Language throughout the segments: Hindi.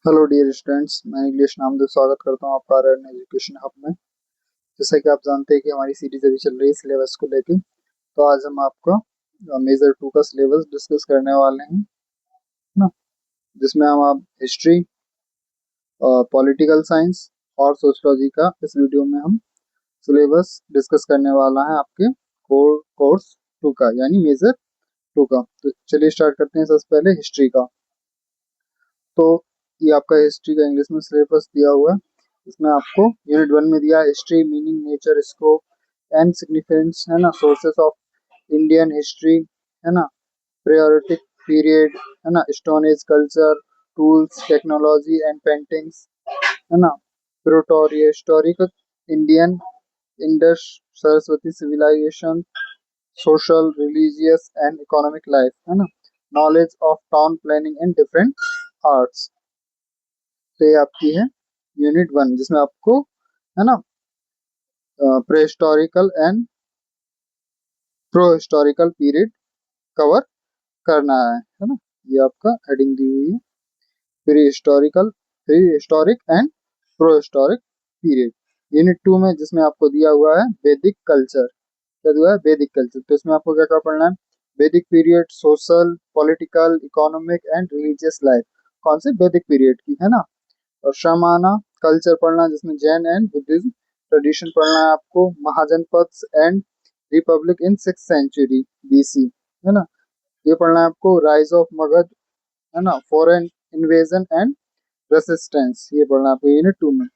हेलो डियर स्टूडेंट्स, मैं इंग्लिश नामदेव स्वागत करता हूँ आपका आर्यन एजुकेशन हब में। जैसा कि आप जानते हैं कि हमारी सीरीज अभी चल रही है सिलेबस को लेके। तो आज हम आपको मेजर 2 का सिलेबस डिस्कस करने वाले हैं, है ना। जिसमें हम आप हिस्ट्री, पॉलिटिकल साइंस और सोशियोलॉजी का इस वीडियो में हम सिलेबस डिस्कस करने वाला है आपके कोर्स 2 का, यानी मेजर 2 का। तो चलिए स्टार्ट करते हैं। सबसे पहले हिस्ट्री का। तो ये आपका हिस्ट्री का इंग्लिश में सिलेबस दिया हुआ है। इसमें आपको यूनिट 1 में दिया है history, meaning, nature, scope and significance, है ना। सोर्सेस ऑफ इंडियन हिस्ट्री, है ना। प्रायोरिटिक पीरियड, है ना। Stone age culture, tools, technology and paintings, है ना। Proto historic Indian Indus Saraswati civilisation, social, religious and economic life, है ना। Knowledge of town planning and different arts. तो ये आपकी है यूनिट 1, जिसमें आपको, है ना, pre historical and pro historical period cover करना है ना। ये आपका हेडिंग दी हुई है, pre historic and pro historic period. Unit 2 में जिसमें आपको दिया हुआ है वैदिक कल्चर। क्या दिया है? वैदिक कल्चर। तो इसमें आपको क्या क्या पढ़ना है? वैदिक period, social, political, economic and religious life. कौन से? वैदिक पीरियड की, है ना। और शमाना कल्चर पढ़ना, जिसमें जैन एंड बुद्धिज्म ट्रेडिशन पढ़ना है आपको। Mahajanapada and republic in 6th century BC, है ना। ये पढ़ना है आपको। राइज ऑफ मगध, है ना। फॉरेन इन्वेजन एंड रेसिस्टेंस, ये पढ़ना है आपको यूनिट 2 में।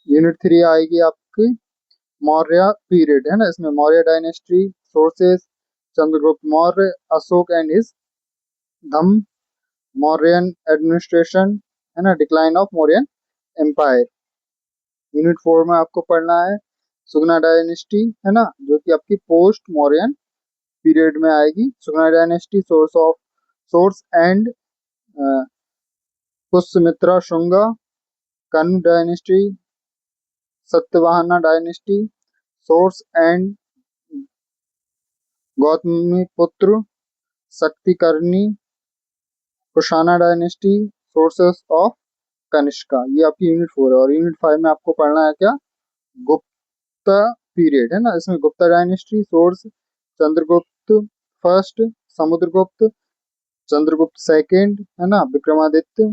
यूनिट 3 आएगी आपकी मौर्य पीरियड, है ना। इसमें Maurya dynasty, sources, Chandragupta Maurya, Ashoka and his Dhamma, Mauryan administration, है ना। Decline of Mauryan empire. Unit 4 में आपको पढ़ना है सुगना डायनेस्टी, है ना, जो कि आपकी पोस्ट मौर्यन पीरियड में आएगी। सुगना dynasty, source and Pushyamitra Shunga, Kanva dynasty, Satavahana dynasty, source and Gautamiputra, Satakarni, Kushana dynasty, sources of Kanishka. ये आपकी यूनिट 4 है। और यूनिट 5 में आपको पढ़ना है क्या? गुप्ता पीरियड, है ना। इसमें Gupta dynasty, source Chandragupta first, Samudragupta, Chandragupta second, है ना। Vikramaditya,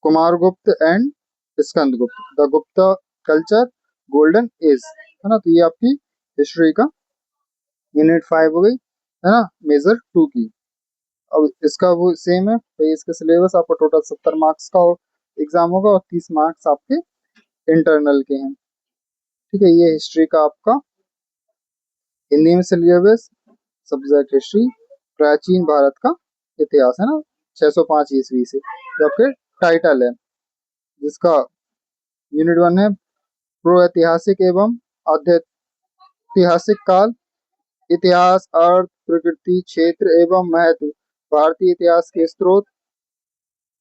Kumaragupta and Skandagupta. The Gupta culture, golden age, है ना। तो ये आपकी हिस्ट्री का यूनिट 5 हो गई, है ना, मेजर 2 की। अब इसका वो सेम है, तो इसका सिलेबस आपका टोटल 70 मार्क्स का एग्जाम होगा और 30 मार्क्स आपके इंटरनल के हैं। ठीक है, ये हिस्ट्री का आपका हिंदी में सिलेबस। सब्जेक्ट हिस्ट्री, प्राचीन भारत का इतिहास, है ना, 605 ईस्वी से, जो आपके टाइटल है। जिसका यूनिट 1 है प्रो ऐतिहासिक एवं ऐतिहासिक काल, इतिहास, अर्थ, प्रकृति, क्षेत्र एवं महत्व, भारतीय इतिहास के स्रोत,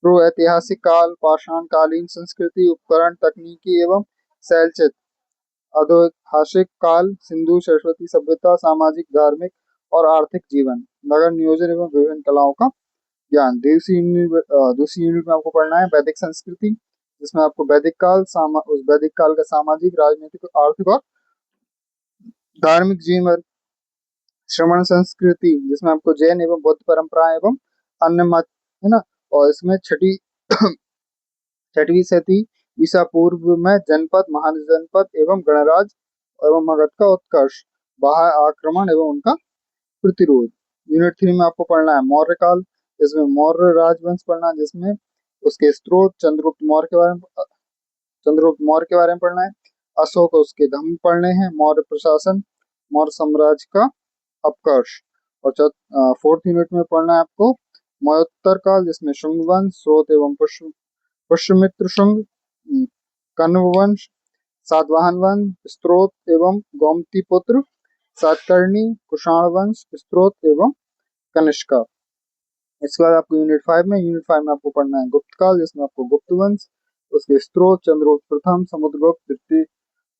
प्रो ऐतिहासिक काल, पाषाण कालीन संस्कृति, उपकरण, तकनीकी एवं शैलचित्र, अधोहासिक काल, सिंधु सरस्वती सभ्यता, सामाजिक, धार्मिक और आर्थिक जीवन, नगर नियोजन एवं विभिन्न कलाओं का ज्ञान। दूसरी यूनिट में आपको पढ़ना है वैदिक संस्कृति, जिसमें आपको वैदिक काल, उस वैदिक काल का सामाजिक, राजनीतिक, आर्थिक और धार्मिक जीवन। श्रमण संस्कृति, जिसमें आपको जैन एवं बौद्ध परंपराएं एवं अन्य मत, है ना। और इसमें छठवीं शती ईसा पूर्व में जनपद, महाजनपद एवं गणराज्य एवं मगध का उत्कर्ष, बाह्य आक्रमण एवं उनका प्रतिरोध। यूनिट 3 में आपको पढ़ना है मौर्य काल, इसमें मौर्य राजवंश पढ़ना है, जिसमें उसके स्त्रोत, चंद्रगुप्त मौर्य के बारे में पढ़ना है। अशोक, उसके धम्म पढ़ने हैं। मौर्य प्रशासन, मौर्य साम्राज्य का अपकर्ष। और 4th यूनिट में पढ़ना है आपको मयोत्तर काल, जिसमें शुंग वंश, स्रोत एवं पुष्यमित्र शुंग, कण्व वंश, सातवाहन वंश, स्त्रोत एवं गोमतीपुत्र, सातकर्णी, कुषाण वंश, स्त्रोत एवं कनिष्का। इसके बाद आपको यूनिट 5 में आपको पढ़ना है गुप्त काल, जिसमें आपको गुप्त वंश, उसके स्त्रोत, चंद्रगुप्त प्रथम, समुद्रगुप्त द्वितीय,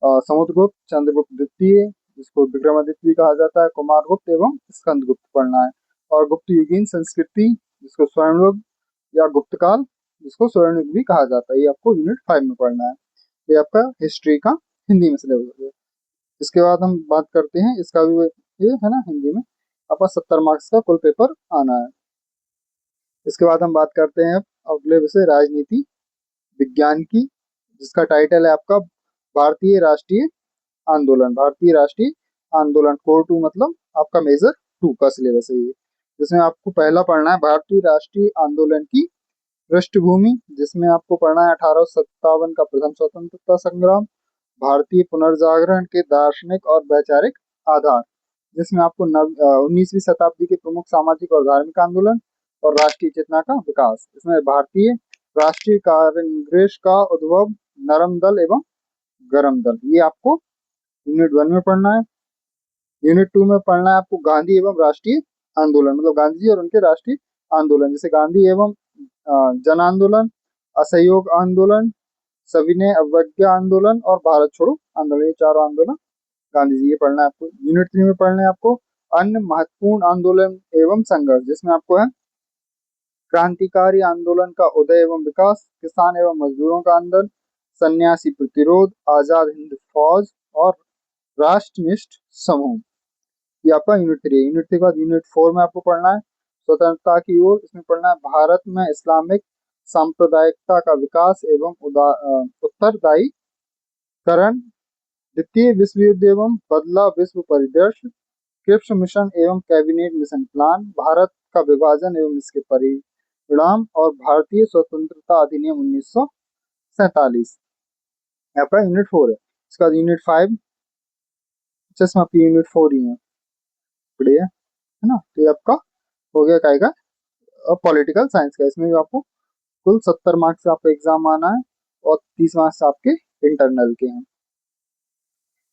समुद्रगुप्त, चंद्रगुप्त द्वितीय, जिसको विक्रमादित्य भी कहा जाता है, कुमारगुप्त एवं स्कंदगुप्त पढ़ना है। और गुप्त युगीन संस्कृति, जिसको स्वर्णयुग या गुप्तकाल, जिसको स्वर्ण युग भी कहा जाता है, ये आपको यूनिट 5 में पढ़ना है। ये आपका हिस्ट्री का हिंदी में सिलेबस है। इसके बाद हम बात करते हैं इसका भी, ये है ना हिंदी में आपका 70 मार्क्स का कुल पेपर आना है। इसके बाद हम बात करते हैं अगले विषय राजनीति विज्ञान की, जिसका टाइटल है आपका भारतीय राष्ट्रीय आंदोलन। भारतीय राष्ट्रीय आंदोलन कोर 2 मतलब आपका मेजर 2 का सिलेबस है ये, जिसमें आपको पहला पढ़ना है भारतीय राष्ट्रीय आंदोलन की पृष्ठभूमि, जिसमें आपको पढ़ना है 1857 का प्रथम स्वतंत्रता संग्राम, भारतीय पुनर्जागरण के दार्शनिक और वैचारिक आधार, जिसमें आपको 19वीं शताब्दी के प्रमुख सामाजिक और धार्मिक आंदोलन और राष्ट्रीय चेतना का विकास। इसमें भारतीय राष्ट्रीय कांग्रेस का उद्भव, नरम दल एवं गरम दल, ये आपको यूनिट 1 में पढ़ना है। यूनिट 2 में पढ़ना है आपको गांधी एवं राष्ट्रीय आंदोलन, मतलब गांधी जी और उनके राष्ट्रीय आंदोलन, जैसे गांधी एवं जन आंदोलन, असहयोग आंदोलन, सविनय अवज्ञा आंदोलन और भारत छोड़ो आंदोलन, ये चारों आंदोलन गांधी जी, ये पढ़ना है आपको। यूनिट 3 में पढ़ना है आपको अन्य महत्वपूर्ण आंदोलन एवं संघर्ष, जिसमें आपको है क्रांतिकारी आंदोलन का उदय एवं विकास, किसान एवं मजदूरों का आंदोलन, सन्यासी प्रतिरोध, आजाद हिंद फौज और राष्ट्रनिष्ठ समूह, ये आपका यूनिट 3 है। यूनिट 3 के बाद यूनिट 4 में आपको पढ़ना है स्वतंत्रता की ओर, इसमें पढ़ना है भारत में इस्लामिक सांप्रदायिकता का विकास एवं उत्तरदायीकरण, द्वितीय विश्व युद्ध एवं बदला विश्व परिदृश्य, क्रिप्स मिशन एवं कैबिनेट मिशन प्लान, भारत का विभाजन एवं इसके परिणाम और भारतीय स्वतंत्रता अधिनियम 1947, यहाँ पर यूनिट 4 है। इसका यूनिट 5 जिसमें आपकी यूनिट 4 ही है, बढ़िया है ना। तो ये आपका हो गया काएगा पॉलिटिकल साइंस का। इसमें भी आपको कुल 70 मार्क्स का आपका एग्जाम आना है और 30 मार्क्स आपके इंटरनल के हैं।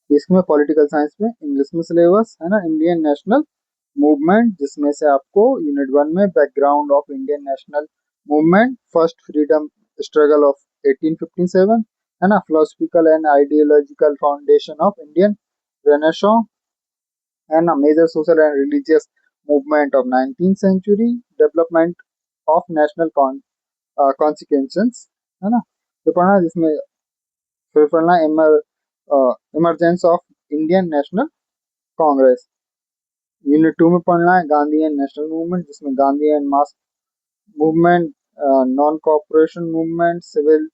इसमें पॉलिटिकल साइंस में इंग्लिश में सिलेबस है ना, इंडियन नेशनल मूवमेंट, जिसमें से आपको यूनिट 1 में background of Indian national movement, first freedom struggle of 1857 है ना, philosophical and ideological foundation of Indian renaissance है ना, major social and religious movement of 19th century, development of national consequences है ना, तो पढ़ना है। जिसमें फिर पढ़ना है emergence of Indian national congress. Unit 2 में पढ़ना है गांधी एंड नेशनल मूवमेंट, जिसमें Gandhi and mass movement, non cooperation movement, civil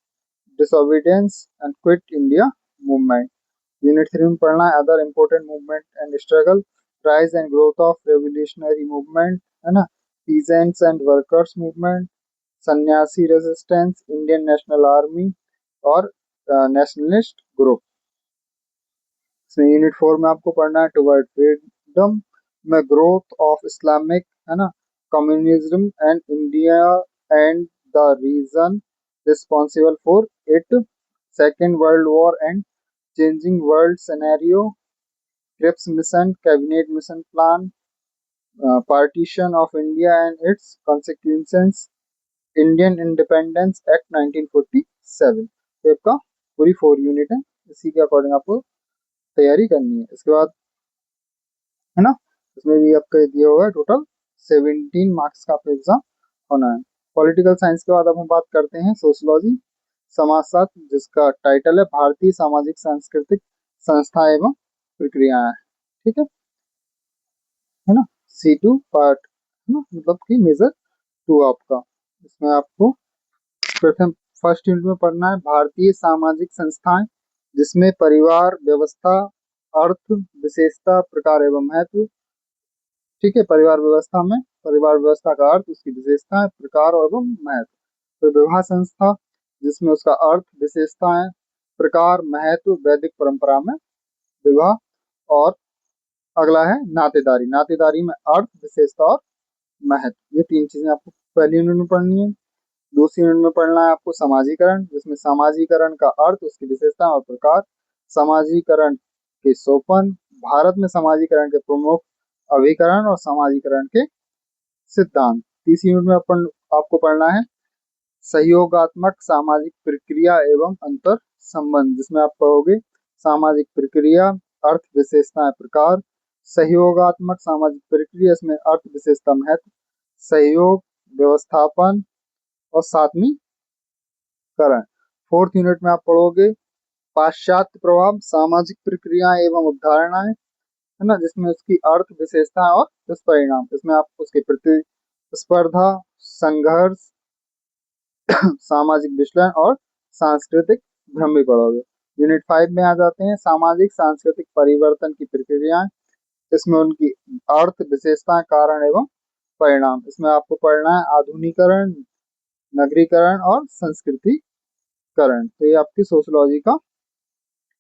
disobedience and quit India movement. Unit 3 में पढ़ना है other important movement and struggle, rise and growth of revolutionary movement है ना, peasants and workers movement, Sanyasi resistance, Indian national army और नेशनलिस्ट ग्रुप। इसमें यूनिट 4 में आपको पढ़ना है टुवर्ड फ्रीडम में ग्रोथ ऑफ इस्लामिक है ना, communism and India and the reason responsible for it, second world war and changing world scenario, Cripps mission, cabinet mission plan, partition of India and its consequences, Indian independence act 1947। तो आपका पूरी 4 यूनिट है, इसी के अकॉर्डिंग आपको तैयारी करनी है। इसके बाद है ना, इसमें भी आपका दिया हुआ है टोटल 17 मार्क्स का आपका एग्जाम होना है। पॉलिटिकल साइंस के बाद अब हम बात करते हैं सोशलॉजी समाजशास्त्र, जिसका टाइटल है भारतीय सामाजिक सांस्कृतिक संस्था एवं प्रक्रियाएं, ठीक है ना, C2 पार्ट है ना, मतलब कि मेजर 2 आपका। इसमें आपको प्रथम फर्स्ट यूनिट में पढ़ना है भारतीय सामाजिक संस्थाएं, जिसमें परिवार व्यवस्था, अर्थ, विशेषता, प्रकार एवं महत्व, ठीक है। परिवार व्यवस्था में परिवार व्यवस्था का अर्थ, उसकी विशेषताएं, प्रकार एवं महत्व। तो विवाह संस्था, जिसमें उसका अर्थ, विशेषताएं, प्रकार, महत्व, वैदिक परंपरा में विवाह। और अगला है नातेदारी, नातेदारी में अर्थ, विशेषता और महत्व, ये 3 चीजें आपको पहली यूनिट में पढ़नी है। दूसरी यूनिट में पढ़ना है आपको समाजीकरण, जिसमें समाजीकरण का अर्थ, उसकी विशेषता और प्रकार, समाजीकरण के सोपान, भारत में समाजीकरण के प्रमुख अभिकरण और समाजीकरण के सिद्धांत। तीसरी यूनिट में अपन आपको पढ़ना है सहयोगात्मक सामाजिक प्रक्रिया एवं अंतर संबंध, जिसमें आप पढ़ोगे सामाजिक प्रक्रिया, अर्थ, विशेषताएं, प्रकार, सहयोगात्मक सामाजिक प्रक्रिया, इसमें अर्थ, विशेषता, महत्व, सहयोग, व्यवस्थापन, और सातवीं करंट। फोर्थ यूनिट में आप पढ़ोगे पाश्चात्य प्रभाव, सामाजिक प्रक्रियाएं एवं अवधारणाएं, है ना, जिसमें उसकी अर्थ, विशेषताएं और दुष्परिणाम। इसमें आप उसके प्रतिस्पर्धा, संघर्ष, सामाजिक विश्लेषण और सांस्कृतिक भ्रम भी पढ़ोगे। यूनिट 5 में आ जाते हैं सामाजिक सांस्कृतिक परिवर्तन की प्रक्रियाएं। इसमें उनकी अर्थ, विशेषताएं, कारण एवं परिणाम। इसमें आपको पढ़ना है आधुनिकीकरण, नगरीकरण और संस्कृतिकरण। तो ये आपकी सोशियोलॉजी का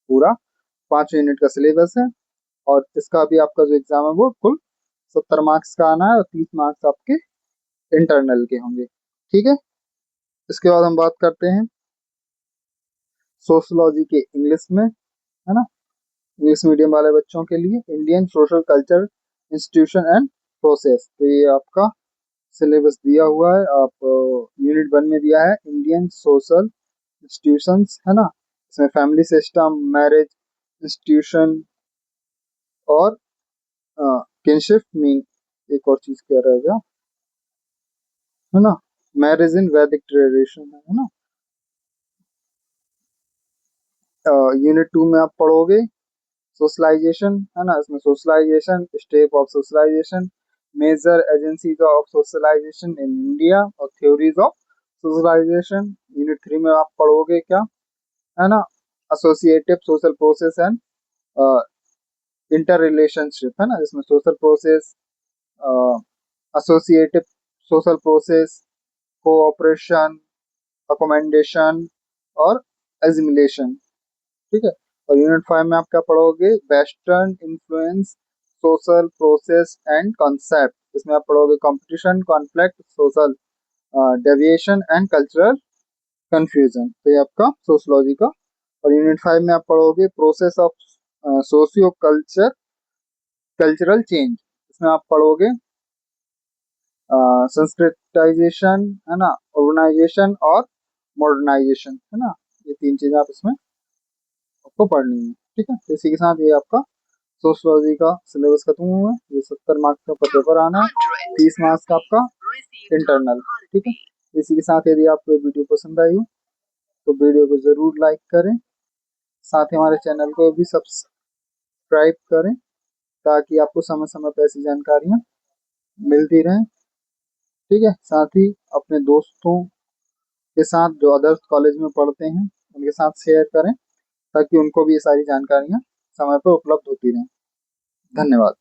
पूरा 5 यूनिट का सिलेबस है। और इसका भी आपका जो एग्जाम है वो कुल 70 मार्क्स का आना है और 30 मार्क्स आपके इंटरनल के होंगे। ठीक है, इसके बाद हम बात करते हैं सोशियोलॉजी के इंग्लिश में, है ना, इंग्लिश मीडियम वाले बच्चों के लिए Indian social culture institution and process. तो ये आपका सिलेबस दिया हुआ है। आप यूनिट 1 में दिया है इंडियन सोशल इंस्टीट्यूशंस, है ना, इसमें फैमिली सिस्टम, मैरिज इंस्टीट्यूशन और किनशिप मीन, एक और चीज क्या रहेगा, है ना, मैरिज इन वैदिक ट्रेडिशन, है ना। यूनिट 2 में आप पढ़ोगे सोशलाइजेशन, है ना, इसमें socialisation, step of socialisation, major agencies of socialisation in India और थ्योरीज ऑफ सोशलाइजेशन। यूनिट 3 में आप पढ़ोगे क्या, है ना, associative social process and inter relationship, है ना, इसमें social process, associative social process, cooperation, accommodation और एजिमुलेशन। ठीक है। और यूनिट 5 में आप क्या पढ़ोगे, western influence, social process and concept. इसमें आप पढ़ोगे competition, conflict, social deviation and cultural confusion. तो ये आपका सोशोलॉजी का। और यूनिट 5 में आप पढ़ोगे process of socio cultural change. इसमें आप पढ़ोगे संस्कृताइजेशन, है ना, उर्बनाइजेशन और मॉडर्नाइजेशन, है ना, ये 3 चीजें आप इसमें आपको पढ़नी है। ठीक है, तो इसी के साथ ये आपका सोशियोलॉजी का सिलेबस खत्म हुआ है। ये 70 मार्क्स का पेपर आना है, 30 मार्क्स का आपका इंटरनल। ठीक है, इसी के साथ यदि आपको ये वीडियो पसंद आई हो तो वीडियो को जरूर लाइक करें, साथ ही हमारे चैनल को भी सब्सक्राइब करें ताकि आपको समय समय पर ऐसी जानकारियाँ मिलती रहें। ठीक है, साथ ही अपने दोस्तों के साथ जो अदर्स कॉलेज में पढ़ते हैं उनके साथ शेयर करें ताकि उनको भी ये सारी जानकारियाँ समय पर उपलब्ध होती रहें। धन्यवाद।